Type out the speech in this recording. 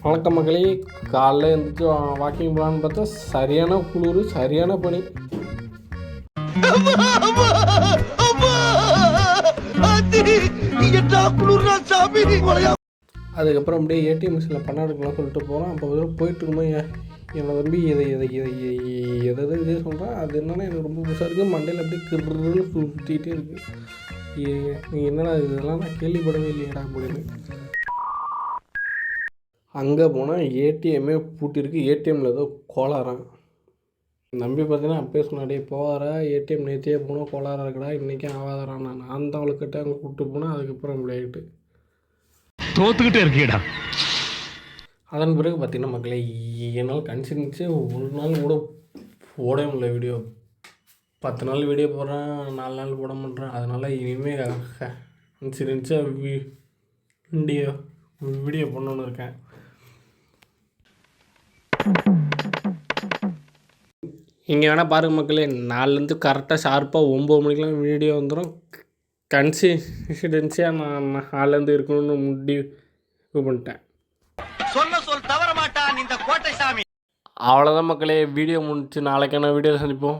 வணக்கம் மக்களே, காலைல எழுந்திரிச்சு வாக்கிங் போகலான்னு பார்த்தா சரியான குளிர், சரியான பனி. அதுக்கப்புறம் அப்படியே ஏடிஎம் மிஷினில் பணம் எடுக்கலாம் சொல்லிட்டு போகிறோம். அப்போ போயிட்டு இருக்கும்போது என்னை தம்பி எதை இதே சொல்கிறேன். அது என்னென்னா எனக்கு ரொம்ப புதுசாக இருக்குது. மண்டையில் அப்படியே கிருன்னு சுற்றிக்கிட்டே இருக்குது. நீங்கள் என்னடா இதெல்லாம் நான் கேள்விப்படவே இல்லையடா அப்படின்னு. அங்கே போனால் ஏடிஎம்மே பூட்டிருக்கு. ஏடிஎம்மில் ஏதோ கோளாறான். நம்பி பார்த்தீங்கன்னா அப்பயே சொன்னாடே போகிற ஏடிஎம் நேற்றியே போனால் கோளாறாக இருக்கடா, இன்றைக்கும் ஆகாதாரான். நான் தான் அவளுக்கிட்ட அங்கே கூப்பிட்டு போனேன். அதுக்கப்புறம் இப்படி ஆகிட்டு தோத்துக்கிட்டே இருக்கீடா. அதன் பிறகு பார்த்தீங்கன்னா மக்களே, என்னால் கன்சிடன்ஸே ஒரு நாள் கூட போட முடியல. வீடியோ 10 நாள் வீடியோ போடுறேன், 4 நாள் போட மாட்டேறேன். அதனால் இனிமேல் கன்சிடன்ஸாக வீடியோ பண்ணணுன்னு இருக்கேன். இங்கே வேணால் பாருங்கள் மக்களே, 4லேருந்து கரெக்டாக ஷார்ப்பாக 9 மணிக்கெலாம் வீடியோ வந்துடும். கன்சிஸ்டன்சியாக நான் 4லேருந்து இருக்கணும்னு முடிவு பண்ணிட்டேன். சொல் தவற மாட்டான் இந்த கோட்டை சாமி. அவ்வளோதான் மக்களே, வீடியோ முடிச்சு நாளைக்கான வீடியோ சந்திப்போம்.